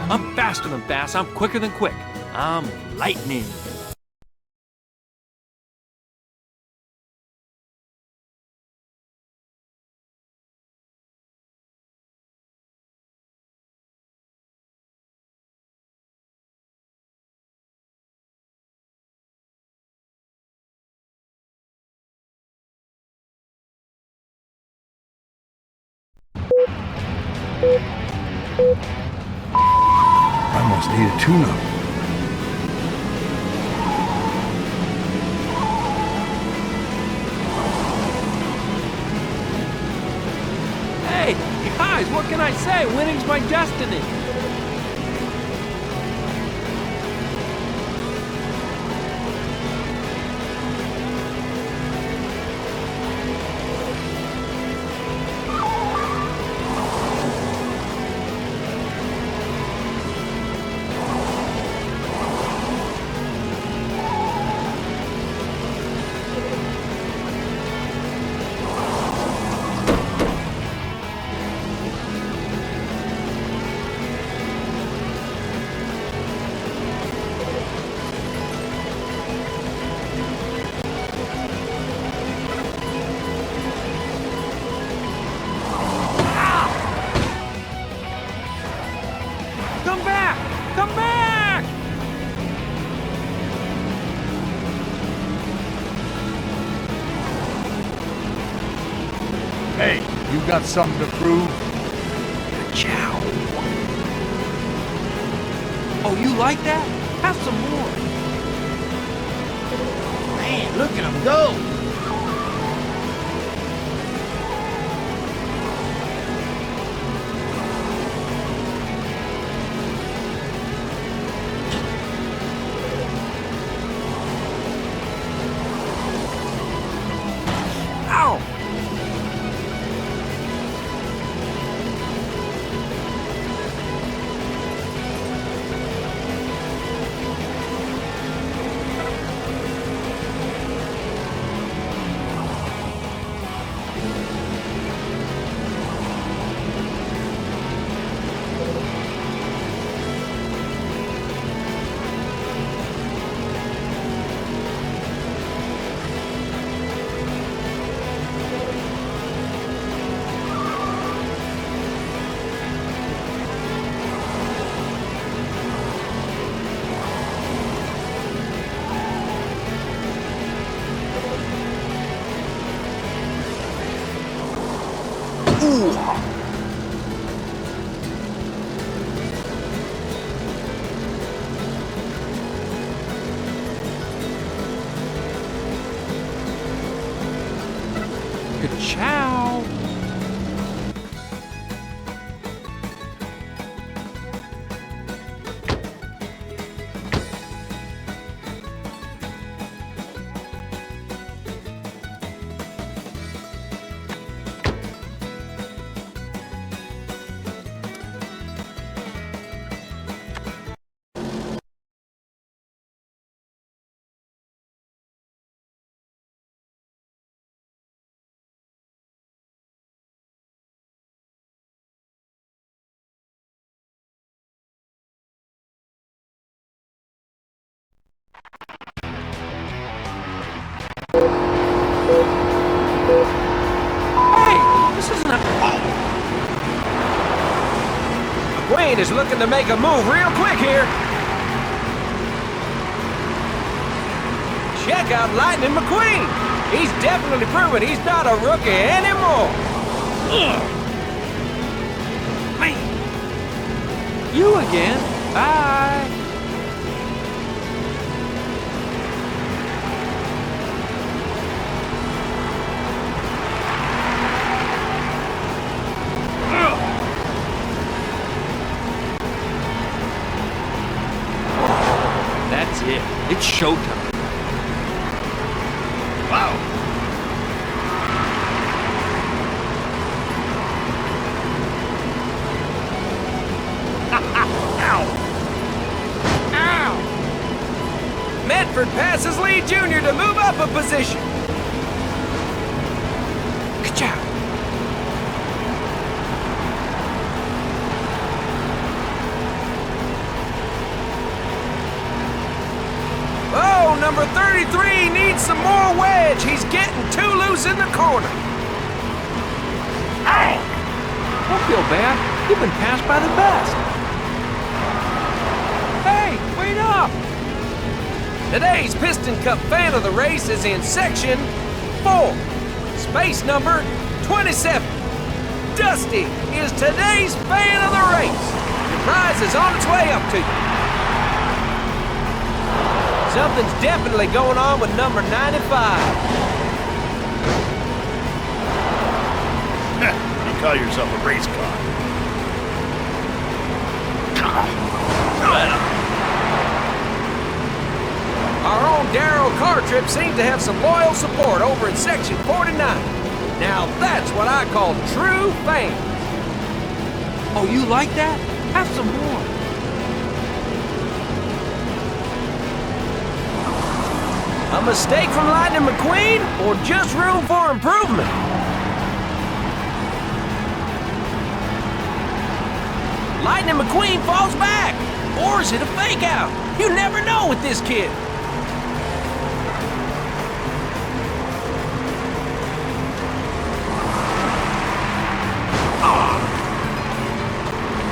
I'm faster than fast, I'm quicker than quick. I'm lightning. I almost need a tune-up. Hey, guys, what can I say? Winning's my destiny. Come back! Come back! Hey, you got something to prove? Chow. Oh, you like that? Have some more. Man, look at him go! Ow! Ka-chow! Hey, this isn't a... McQueen is looking to make a move real quick here. Check out Lightning McQueen. He's definitely proven he's not a rookie anymore. Man. You again. Bye. That's it. It's showtime. Wow! Ow! Ow! Medford passes Lee Jr. to move up a position. Ka-chow! some more wedge. He's getting too loose in the corner. Don't feel bad. You've been passed by the best. Hey, wait up! Today's Piston Cup fan of the race is in section 4, space number 27. Dusty is today's fan of the race. Your prize is on its way up to you. Something's definitely going on with number 95. You call yourself a race car. Our own Darryl Cartrip seems to have some loyal support over in section 49. Now that's what I call true fans. Oh, you like that? Have some more. A mistake from Lightning McQueen or just room for improvement? Lightning McQueen falls back! Or is it a fake out? You never know with this kid.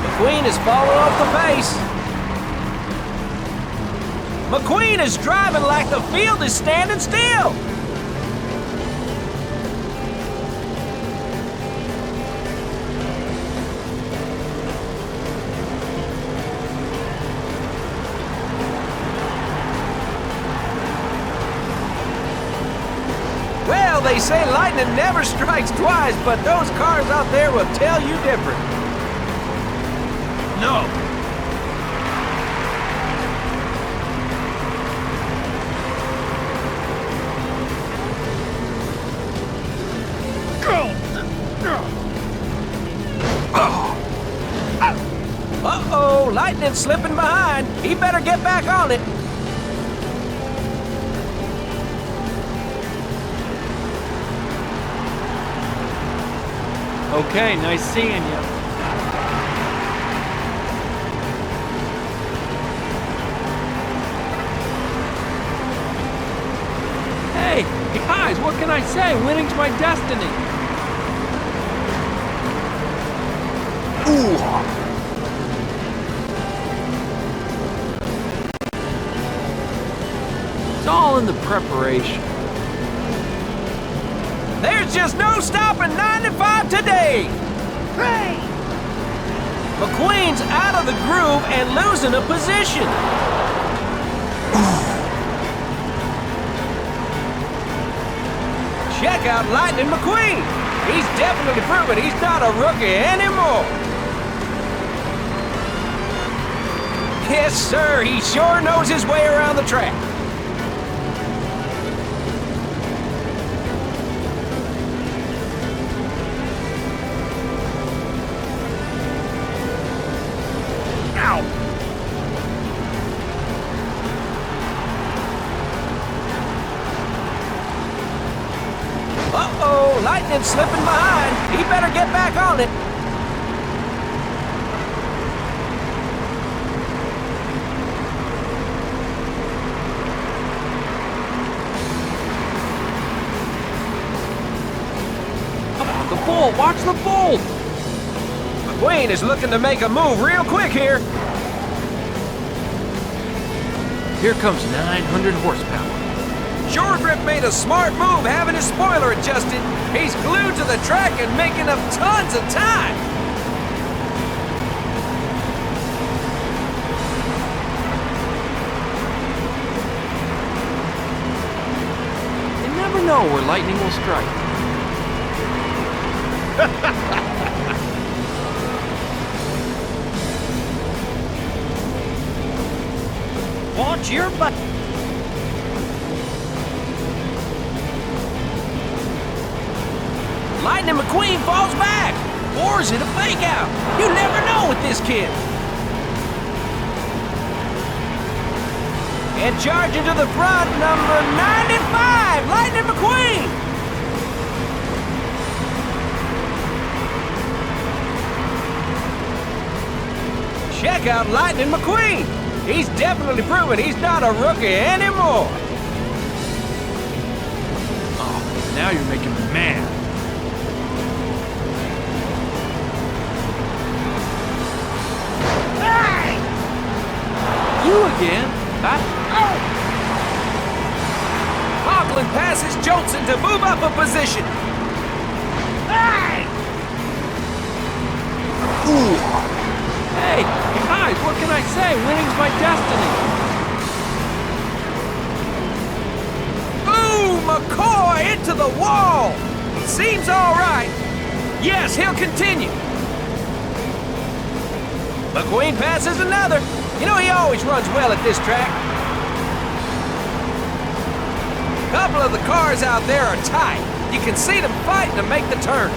McQueen is falling off the pace. McQueen is driving like the field is standing still. Well, they say lightning never strikes twice, but those cars out there will tell you different. No. Uh-oh, Lightning's slipping behind. He better get back on it. Okay, nice seeing you. Hey, guys, what can I say? Winning's my destiny. It's all in the preparation. There's just no stopping 95 today. Hey! McQueen's out of the groove and losing a position. Check out Lightning McQueen. He's definitely proven he's not a rookie anymore. Yes, sir, he sure knows his way around the track. Uh-oh, Lightning's slipping behind. He better get back on it. The bull, watch the bull! McQueen is looking to make a move real quick here. Here comes 900 horsepower. Sure Grip made a smart move having his spoiler adjusted. He's glued to the track and making up tons of time. You never know where lightning will strike. Watch your butt. Lightning McQueen falls back. Or is it a fake out? You never know with this kid. And charging to the front, number 95, Lightning McQueen. Check out Lightning McQueen. He's definitely proven he's not a rookie anymore. Now you're making me mad. You again? Conklin passes Johnson to move up a position. Hey, guys, what can I say? Winning's my destiny. Ooh, McCoy into the wall. Seems all right. Yes, he'll continue. McQueen passes another. You know, he always runs well at this track. A couple of the cars out there are tight. You can see them fighting to make the turn.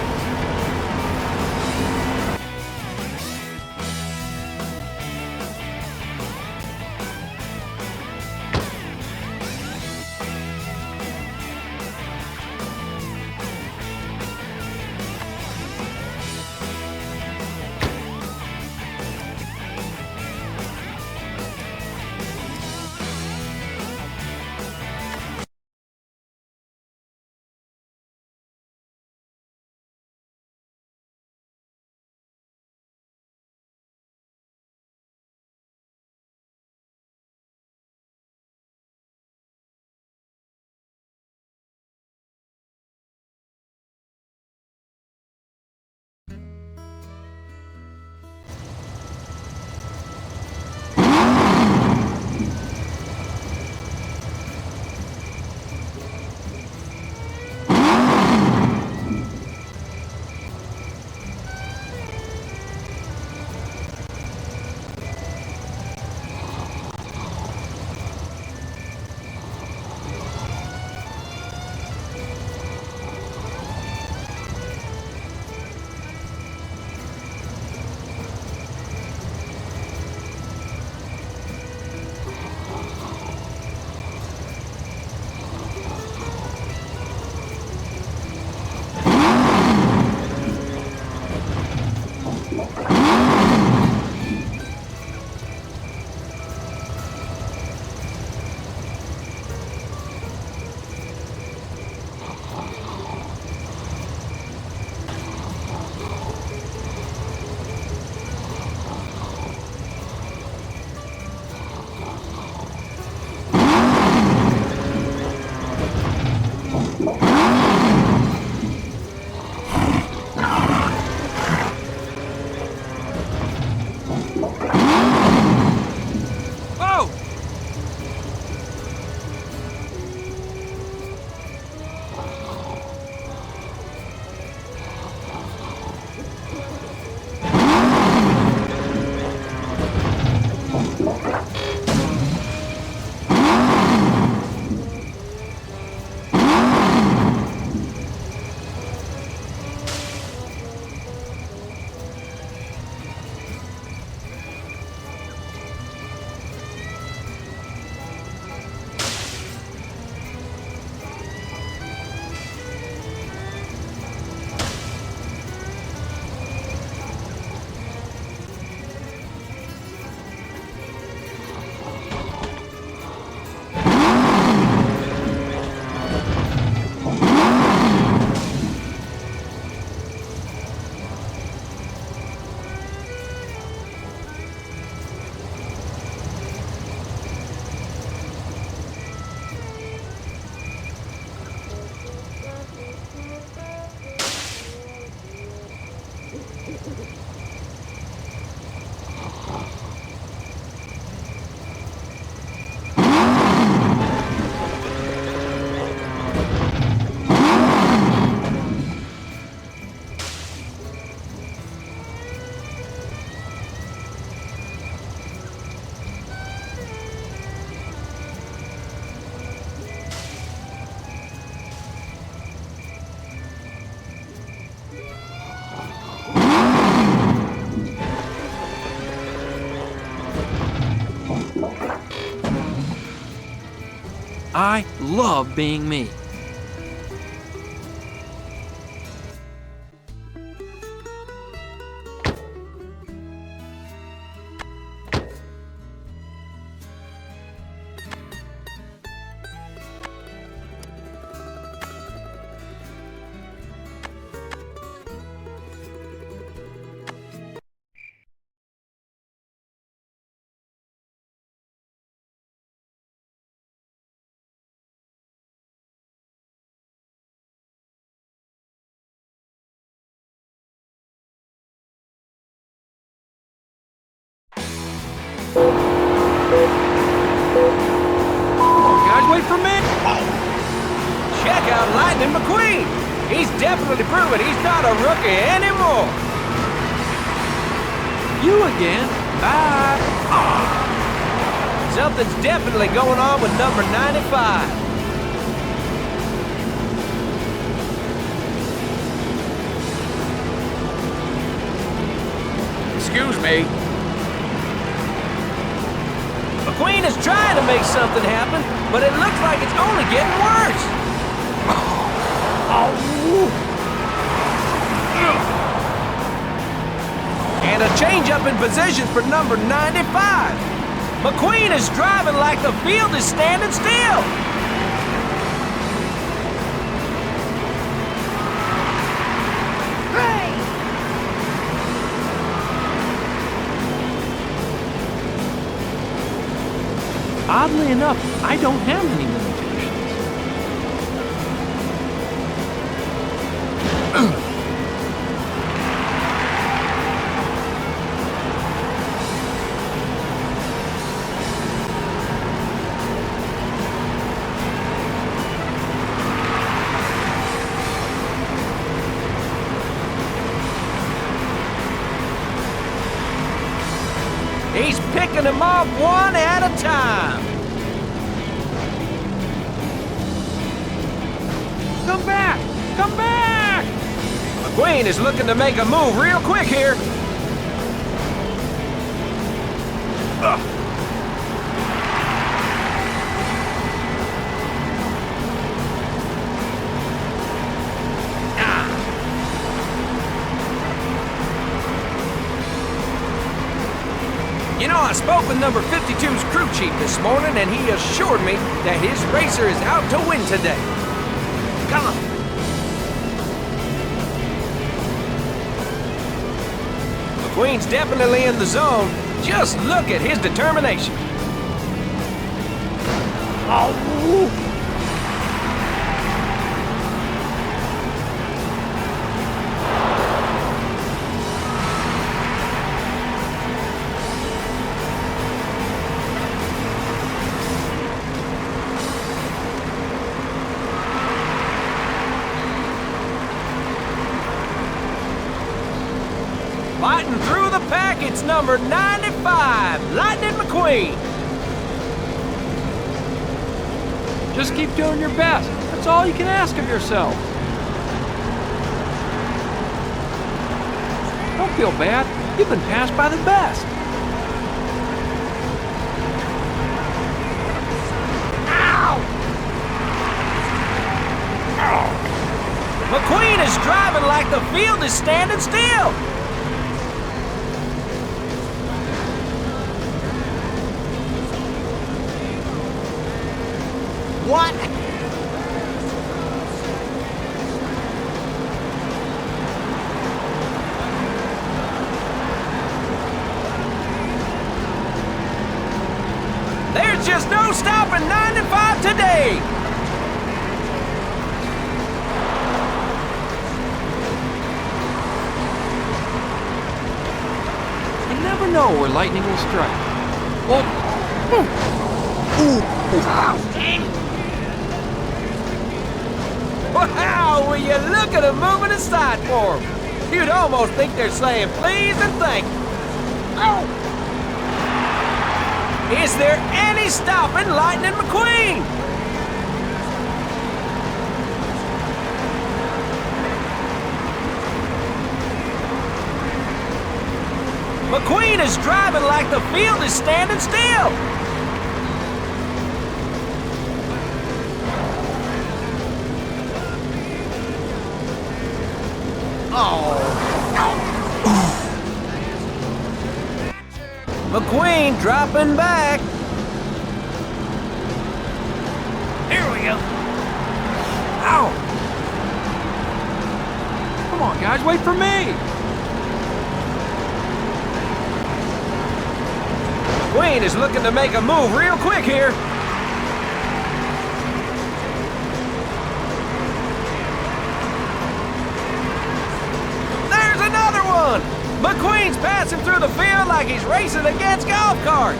I love being me. definitely proving he's not a rookie anymore. You again? Bye. Something's definitely going on with number 95. Excuse me. McQueen is trying to make something happen, but it looks like it's only getting worse. And a change up in positions for number 95. McQueen is driving like the field is standing still. Oddly enough, I don't have any limitations. He's picking them off one at a time. Come back! Come back! McQueen is looking to make a move real quick here. You know, I spoke with number 52's crew chief this morning, and he assured me that his racer is out to win today. Come on. McQueen's definitely in the zone. Just look at his determination. Oh! Fighting through the pack, it's number 95, Lightning McQueen. Just keep doing your best. That's all you can ask of yourself. Don't feel bad. You've been passed by the best. McQueen is driving like the field is standing still. What? There's just no stopping 95 today. You never know where lightning will strike. Wow, will you look at them moving aside for him? You'd almost think they're saying please and thank you. Oh. Is there any stopping Lightning McQueen? McQueen is driving like the field is standing still. McQueen dropping back. Here we go. Ow! Come on, guys, wait for me. McQueen is looking to make a move real quick here. There's another one! McQueen's passing through the field like he's racing against golf carts.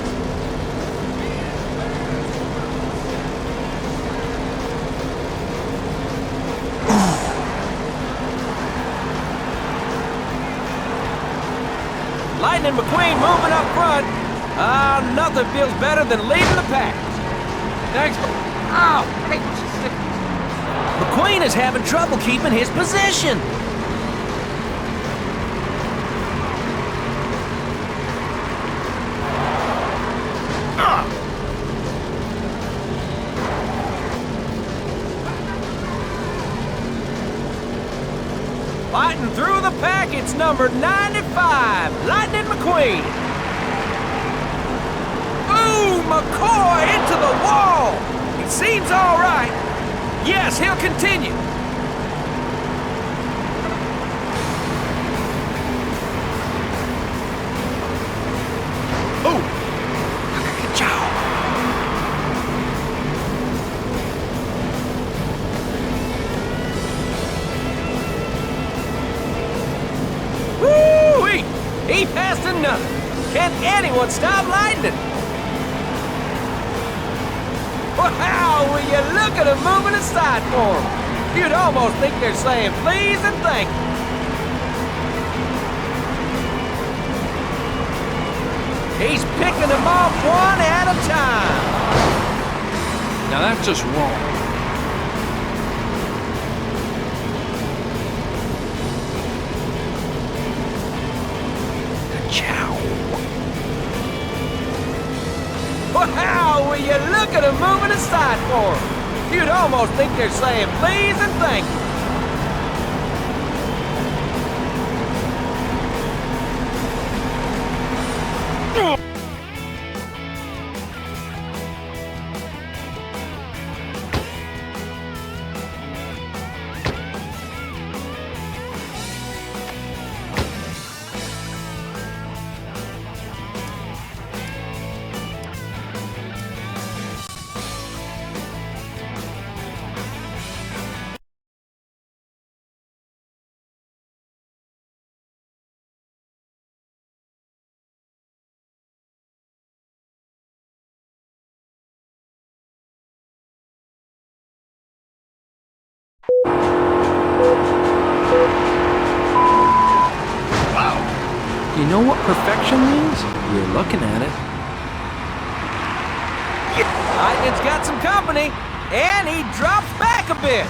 Lightning McQueen moving up front. Nothing feels better than leading the pack. Thanks. Ow! Hey, McQueen is having trouble keeping his position. Fighting through the pack, it's number 95, Lightning McQueen. Ooh, McCoy into the wall. He seems all right. Yes, he'll continue. Oh! Woo-wee! He passed another. Can anyone stop Lightning? Wow, will you look at him moving aside for him? You'd almost think they're saying please and thank you. He's picking them off one at a time. now that's just wrong. Wow, will you look at him moving aside for him? You'd almost think they're saying please and thank you. You know what perfection means? You're looking at it. Lightning's got some company, and he drops back a bit.